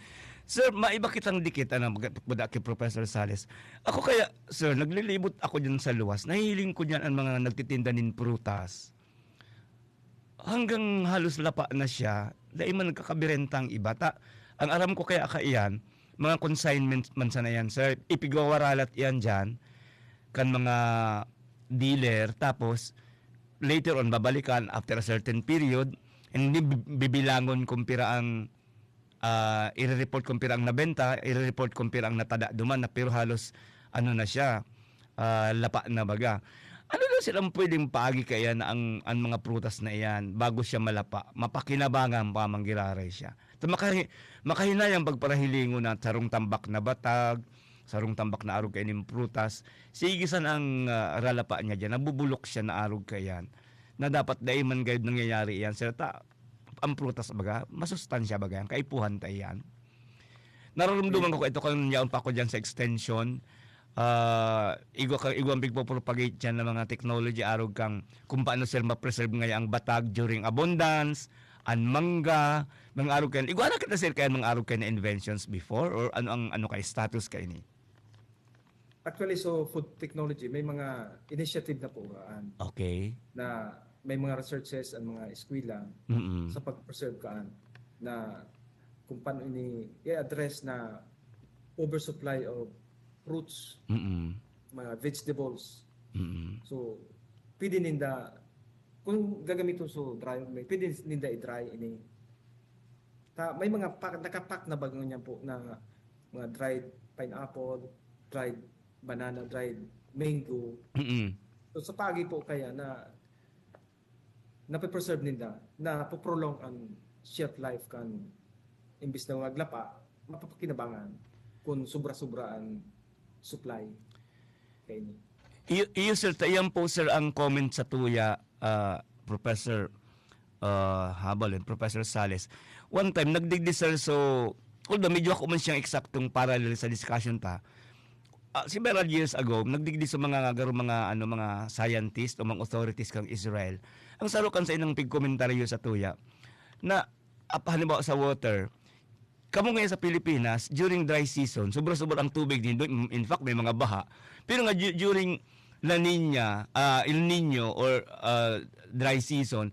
Sir, maiba kitang dikit magbuda kay Professor Sales. Ako kaya, sir, naglilibot ako dyan sa luwas. Nahihiling ko dyan ang mga nagtitinda nin prutas. Hanggang halos lapa na siya, dahil man nagkakabirentang iba. Ang aram ko kaya kaiyan, mga consignment man sana yan, sir. Ipigawaralat yan dyan, kan mga dealer, tapos later on, babalikan after a certain period, and hindi bibilangon kung pira ang i-report kung pira ang nabenta, i-report kung pira ang natada duman na pero halos na siya, lapa na baga. Ano daw silang pwedeng paagi kaya na ang mga prutas na iyan bago siya malapa, mapakinabangan pa manggiraray siya. Makahinayang pagparahilingo na sarong tambak na batag, sarong tambak na arog kainin prutas, sigisan ang ralapa niya dyan, nabubulok siya na arog kayan, na dapat daiman gayud nangyayari iyan. Sir, ang prutas baga, masustansya baga yan, kaipuhan tayo yan. Nararamdaman ko ito kung yaon pa ako dyan sa extension, igo ang pagpapropagate dyan ng mga technology arog kang kung paano sila ma-preserve ngayon ang batag during abundance, ang mangga, mga arog kayo. Igo anak kita sir kaya mga arog kayo na inventions before or ano kay status kayo ni? Actually, so food technology, may mga initiative na po Okay. na may mga researches ang mga eskwela sa pag-preserve na kung paano ini i-address na oversupply of fruits, mga vegetables. So, pwede ninda, kung gagamito so dry, pwede ninda i-dry ini. May mga nakapack na bago niya po na mga dried pineapple, dried banana, dried mango. So sa pagi po kaya na nape-preserve ninda, na po-prolong ang shelf life kan imbis na maglapa, mapapakinabangan kung sobra-sobra ang supply. Kaya ni. Iyo sir, yan po sir ang comment sa tuya, Professor Habal and Professor Sales. One time, nagdigdi sir, so although medyo ako man siyang eksaktong parallel sa discussion ta, several years ago, nagdigdi sa mga mga scientist o mga authorities kang Israel. Ang sarukan sa inang pigkomentaryo sa tuya na halimbawa sa water, kamo ngayon sa Pilipinas during dry season, sobra-sobra ang tubig din doon. In fact, may mga baha. Pero nga during La Nina, El Nino or dry season,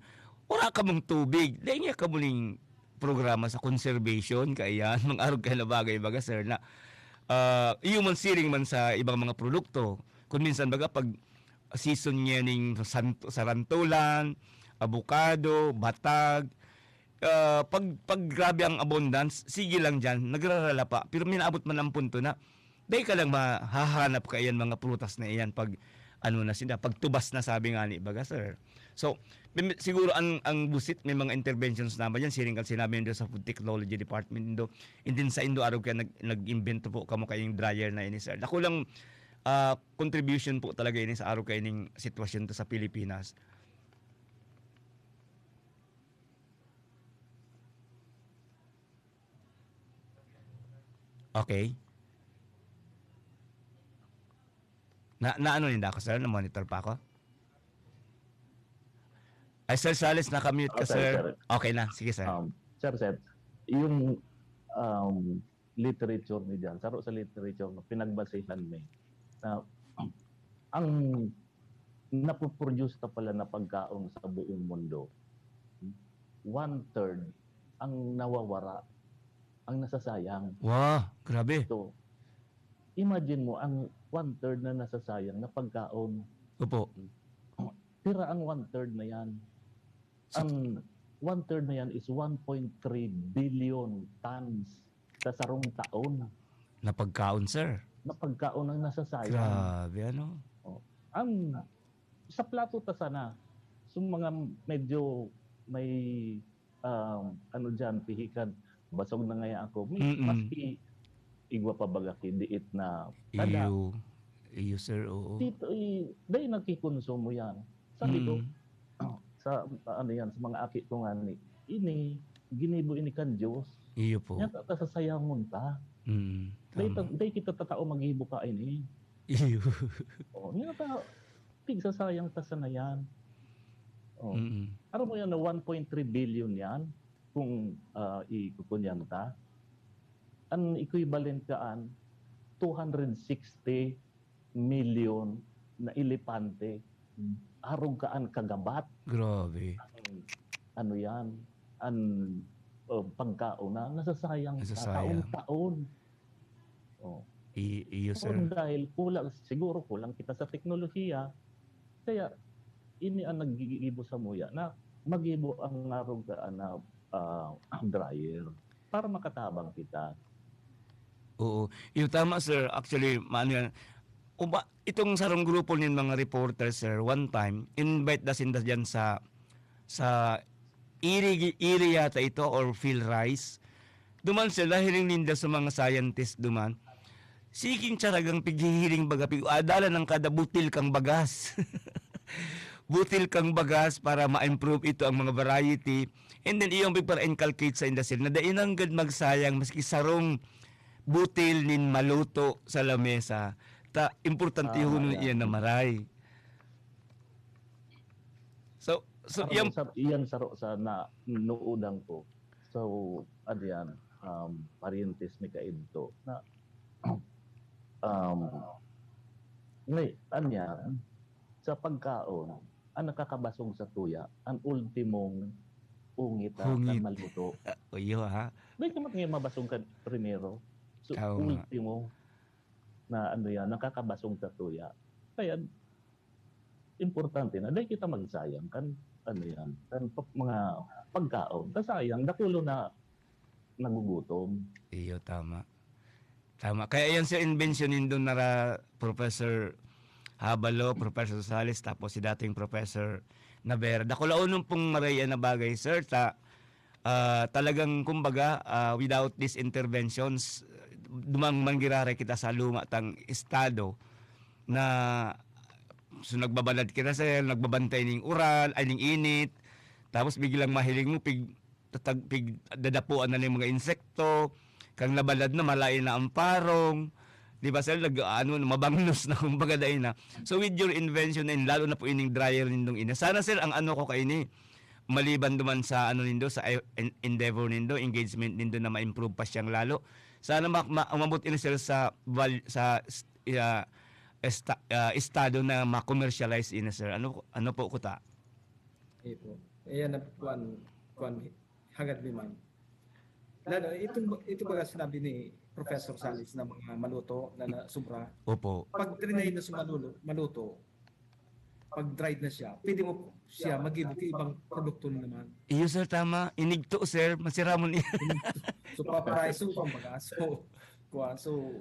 wala ka mong tubig. Dahil nga ka muling programa sa conservation, kaya mga arog ka na bagay-baga sir na human searing man sa ibang mga produkto. Kung minsan baga pag season niya ning sarantulan, avocado, batag, pag grabe ang abundance, sige lang dyan, nagrarala pa. Pero minaabot man ang punto na, dahil ka lang mahahanap ka yan mga prutas na iyan pag pagtubas na sabi nga ni baga sir. So, siguro ang busit may mga interventions naman yan, siring kan sinabi nyo sa Food Technology Department Indo. Indin sa Indo araw kaya nag-invento po kamo kayong dryer na ini sir. Ako lang contribution po talaga ini sa araw kaya ning sitwasyon to sa Pilipinas. Okay. Na ano nila ako sir? Na-monitor pa ako? Ay, Sir Sales, nakamute ka, sir. Okay na. Sige, sir. Sir, yung literature ni dyan, saro sa literature na pinagbasihan ni, ang napoproduce na pala na pagkaon sa buong mundo, 1/3 ang nawawara, ang nasasayang. Wow, grabe. So, imagine mo, ang 1/3 na nasasayang na pagkaon. Opo. Tira ang 1/3 na yan. Ang 1/3 na yan is 1.3 billion tons sa sarong taon. Na pagkaon, sir? Na pagkaon ang nasasayang. Grabe, ano? Ang sa plato ta sana, so mga medyo may ano dyan, pihikan, basog na ngaya ako. Maski igwa pa baga diit na kada. Iyo, sir, oo. Dito, dahil nagkikonsumo yan. Sabi ko, sa ano yan, sa mga akit ko nga ini, ginibo ini kan Diyos. Iyo po. Yan, tasasayang munta. Dahil kita tatao maghibo ka ini. Iyo. Yan ta, pigsasayang tasa na yan. Ano mo yan na 1.3 billion yan kung ikukunyan ta? Ang equivalent kaan 260 million na elepante arog kaan kagabat. Grabe. Ano yan? Ang pagkaon na nasasayang taon-taon. Iyo, sir. Dahil siguro kulang kita sa teknolohiya, kaya ini ang nagigibo sa muya na magibo ang arog kaan na dryer para makatabang kita. Oo. Yung tama, sir. Actually, yan. Itong sarong grupo ng mga reporters, sir, one time, invite dasin dyan sa iri yata ito or Phil Rice. Duman sila, hiling ninda sa mga scientist duman. Siking tsaragang pighihiling baga, adala ng kada butil kang bagas. Butil kang bagas para ma-improve ito ang mga variety. And then, iyong pagpara-inculcate sa industry na dainanggad magsayang maski sarong butil nin maluto sa lamesa. Importante yun iyan na maray. So iyan saro sa na nuudang ko. So, parientes ni kaidto na Ngay, anyan, sa pagkaon, ang nakakabasog sa tuya, ang ultimong ungit Hungit. kan maluto. Iyo ha. May kamat ngayon mabasong ka primero. So, Tama. ultimo na ano yan, nakakabasong sa tuya. Kaya, importante na, dahil kita magsayang kan, ano yan, kan mga pagkaon. Kasayang, dakulo na nagugutom. Iyo, tama. Tama. Kaya yan sa inbensyonin doon na Professor Habalo, Professor Salis, tapos si dating Professor Navera. Dakulaunon pong maraya na bagay, sir, talagang kumbaga, without these interventions, dumang manggirare kita sa luma tang estado na so nagbabalad kita sir, nagbabantay ning ural, ay ning init, tapos biglang mahiling mo, pig dadapuan na ng mga insekto, kang nabalad na malain na ang parong, di ba sir, mabangnos na kumbaga dahil na. So with your invention and lalo na po ining dryer nindong ina, sana sir ang ano ko kaini, maliban duman sa ano nindo, sa endeavor nindo, engagement nindo na ma-improve pa siyang lalo, sana umabot ini sir sa estado na ma-commercialize ina sir. Ano po kuta? Po. Ayan na kuan hangad liman. Lalo, ito baga sinabi ni Professor Salis na mga maluto na sobra. Opo. Pag trinay na sa maluto, pag dried na siya, pwede mo siya mag-ibig ibang produkto naman. Iyo sir, tama. Inigto sir, masira mo niya. So paparaiso kumbaga. So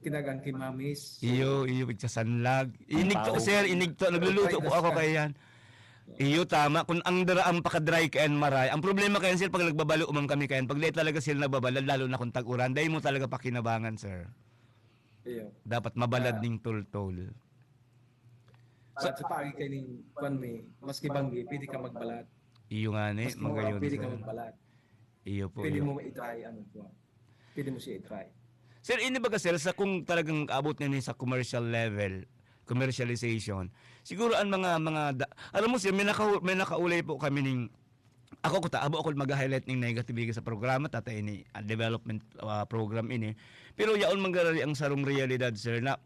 kinagang kimamis. Iyo pagsasanlag. Inigto sir, inigto. Nagluluto po ako kaya yan. Iyo tama. Kung ang daraang pakadry kayan maray. Ang problema kayan sir, pag nagbabalo umang kami kayan, pag late talaga sila nagbabalad, lalo na kung tag-uran, dahil mo talaga pakinabangan sir. Iyo. Dapat mabalad ning tultol. Sa pagi kay ning kwan mi, maski banggi, pwede ka magbalat. Iyo nga ni, magayon pwede sir. ka magbalat. Iyo po. Pwede mo i-try ano po. Pwede mo siya i-try. Sir, ini ba sir, sa kung talagang abot na sa commercial level, commercialization, siguro ang alam mo sir, may nakaulay po kami ning, ako mag-highlight ng negative sa programa, tatay ini, development program ini, pero yaon manggarali ang sarong realidad sir, na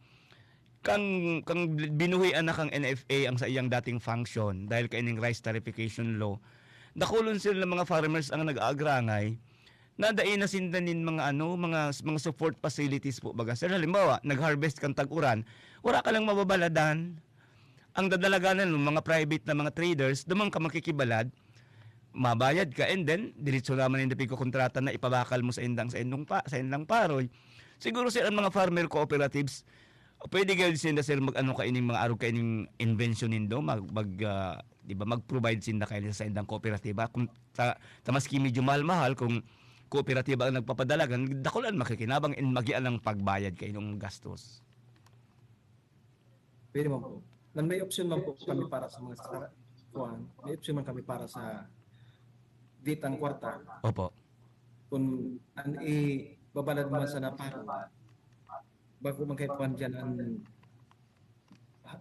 kang binuhian na kang NFA ang sa iyang dating function, dahil kaining rice tarification law, dakulon sir ng mga farmers ang nag-aagrangay, nadain na sindanin mga support facilities po baga. Sir, halimbawa, nag-harvest kang tag-uran, wala ka lang mababaladan. Ang dadalaganan ng mga private na mga traders, dumang ka makikibalad, mabayad ka, and then, diretso naman yung dapig ko kontrata na ipabakal mo sa indang paroy. Siguro sir, ang mga farmer cooperatives, pwede kayo sinda sir kaining mga arog kaining invention nindo, mag-provide sinda kayo sa indang kooperatiba. Kung maski medyo mahal kung kooperatiba ang nagpapadalagan, dakulan makikinabang in magian ang pagbayad kay nung gastos. Pwede mo po. May option man po kami para sa mga kuan. May option man kami para sa ditang kwarta. Opo. Kung babalad man sa naparo, bago man kay kuan dyan ang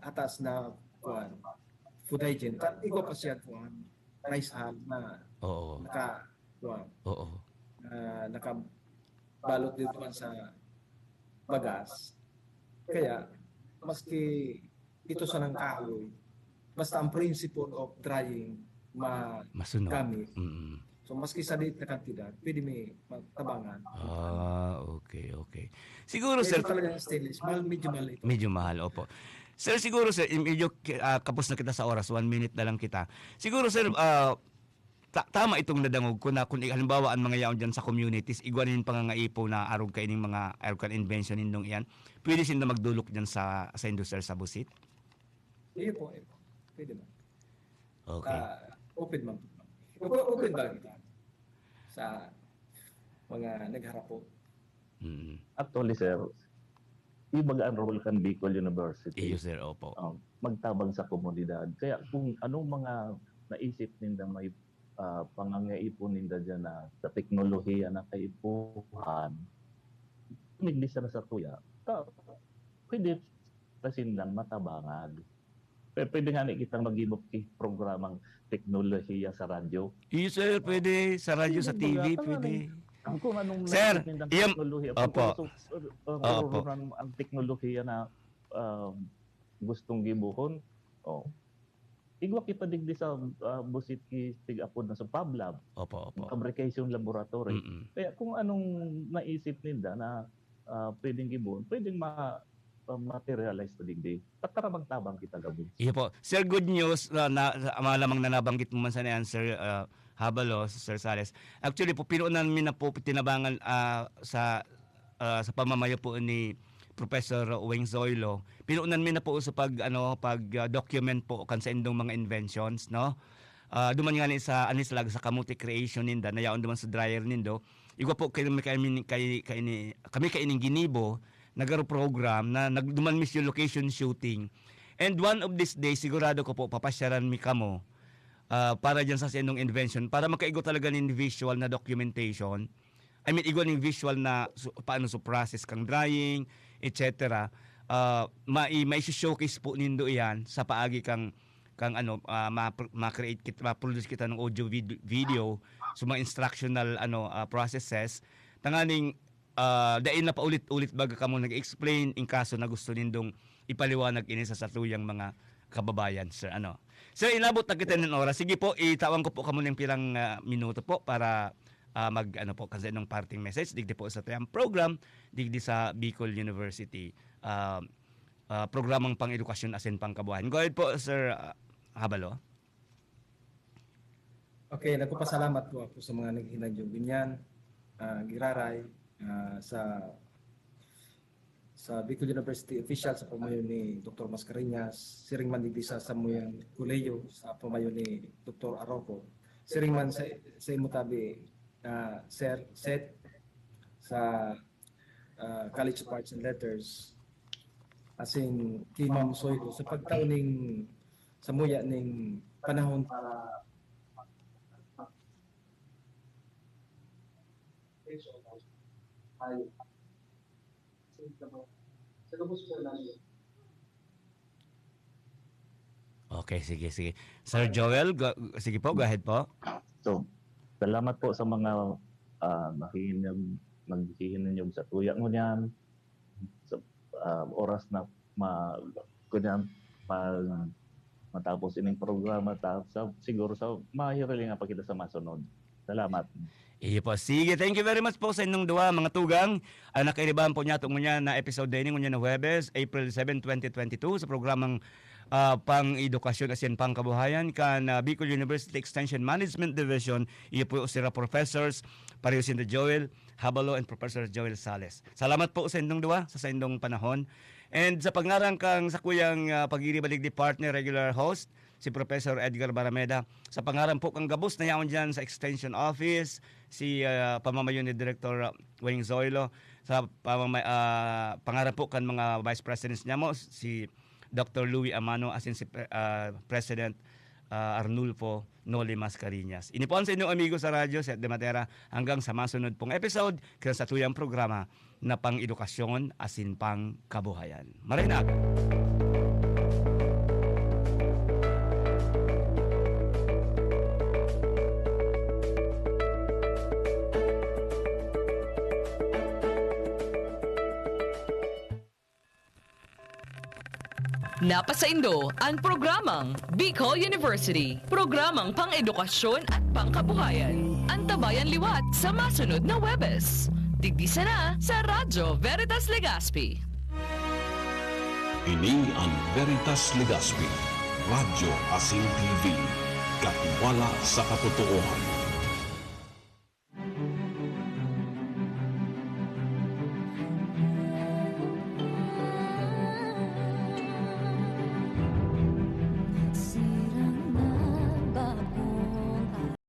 atas na kuan, food hygiene. Ikaw pa siya kuan, rice hull na nakabalot dito man sa bagas. Kaya, maski ito sa ng kahoy, basta ang principle of drying gamit. So, maski sa date na kantidad, pwede may tabangan. Okay. Siguro, sir, talagang stainless, medyo mahal ito. Medyo mahal, opo. Sir, siguro, sir, medyo kapos na kita sa oras, 1 minute na lang kita. Siguro, sir, tama itong nadangog ko na kung halimbawa ang mga yaon dyan sa communities, igwanin pangangaipo na arog kaining mga arog invention nindong iyan, pwede sila magdulok dyan sa industrial sa busit? Iyo po. Pwede man. Okay. Open man. Open ba kita sa mga nagharap po? Actually, sir, mag-enroll kan Bicol University. Iyo, sir, opo. Magtabang sa komunidad. Kaya kung anong mga naisip ninda may pangangaipon ninda dyan na sa teknolohiya na kaipuhan, naglis na sa tuya, pwede pasin lang matabangan. Pwede nga kitang mag-imop programang teknolohiya sa radyo. Iyo, sir, pwede. Sa radyo, sa TV, pwede. Kung anong Sir, naisip nindang iyam- teknolohiya, Opo. Opo. Ang teknolohiya na gustong gibuhon, igwa kita digdi sa busit ki tig-apod na sa PubLab, Opo. fabrication laboratory. Kaya kung anong naisip ninda na pwedeng gibuhon, pwedeng materialize to digdi. Tatarabang-tabang kita gabi. Iya po. Sir, good news malamang na nabanggit mo man sa niyan, Sir Habalo, Sir Sales. Actually po, pinuunan min na po tinabangan sa pamamayo po ni Professor Weng Zoilo. Pinuunan min na po sa pag document po kan sa indong mga inventions, no? Duman nga ni sa anislag sa kamuti creation ninda, nayaon duman sa dryer nindo. Igwa po kami kaining ginibo nagaro program na nagduman mis yung location shooting. And one of these days, sigurado ko po, papasyaran mi kamo para dyan sa sinong invention, para makaigo talaga ng visual na documentation. I mean, igo ng visual na paano so process kang drying, etc. Ma-showcase po nindo yan sa paagi kang ma-create kita, ma-produce kita ng audio video, so mga instructional processes. Tanganing dahil na paulit-ulit baga kamo nag-explain in kaso na gusto nindong ipaliwanag ini sa satuyang mga kababayan, sir. Sir, inabot na kita ng oras. Sige po, itawang ko po kamo ng pirang minuto po para kasi nung parting message digdi po sa tayong program digdi sa Bicol University programang pang-edukasyon asin pangkabuhayan. Go ahead po, Sir Habalo. Okay, nagpapasalamat po ako sa mga naghinadyo ganyan, giraray, sa Bicol University official sa pamayo ni Dr. Mascareñas, siring man digdi sa Samuyan Colegio sa pamayo ni Dr. Arroco, siring man sa imutabi set sa College of Arts and Letters asin kay Ma'am Zoilo sa pagtaon ning samuya ning panahon para Okay, sige. Sir Joel, sige po, go ahead po. So, salamat po sa mga naghihinyog sa tuya mo niyan, sa oras na matapos ining programa, siguro sa mahirili nga pa kita sa masunod. Salamat. Iyo po. Sige, thank you very much po sa inyong duwa, mga tugang. Nakairibahan po niya itong na episode din ng na Huwebes, April 7, 2022 sa programang pang-edukasyon asin pangkabuhayan kan Bicol University Extension Management Division. Iyo po sila professors, pareho si Joel Habalo and Professor Joel Sales. Salamat po sa inyong duwa, sa inyong panahon. And sa pangarang kang sa kuyang pag-iribaligdi partner, regular host, si Professor Edgar Barameda. Sa pangaran po kang gabos na yaon dyan sa Extension Office, si pamamayo ni Director Weng Zoilo. Sa pangaran po kan mga Vice Presidents niya mo, si Dr. Louie Amano, asin si President Arnulfo Noli Mascareñas. Inipuan sa inyong amigo sa radyo, Seth De Matera, hanggang sa masunod pong episode kaya sa tuyang programa na pang-edukasyon asin pang-kabuhayan. Marinag! Napasaindo ang programang Bicol University. Programang pang-edukasyon at pangkabuhayan. Antabayan liwat sa masunod na Huwebes. Digdisa na sa Radyo Veritas Legazpi. Ini ang Veritas Legazpi, Radyo Asin TV, katiwala sa katotohanan.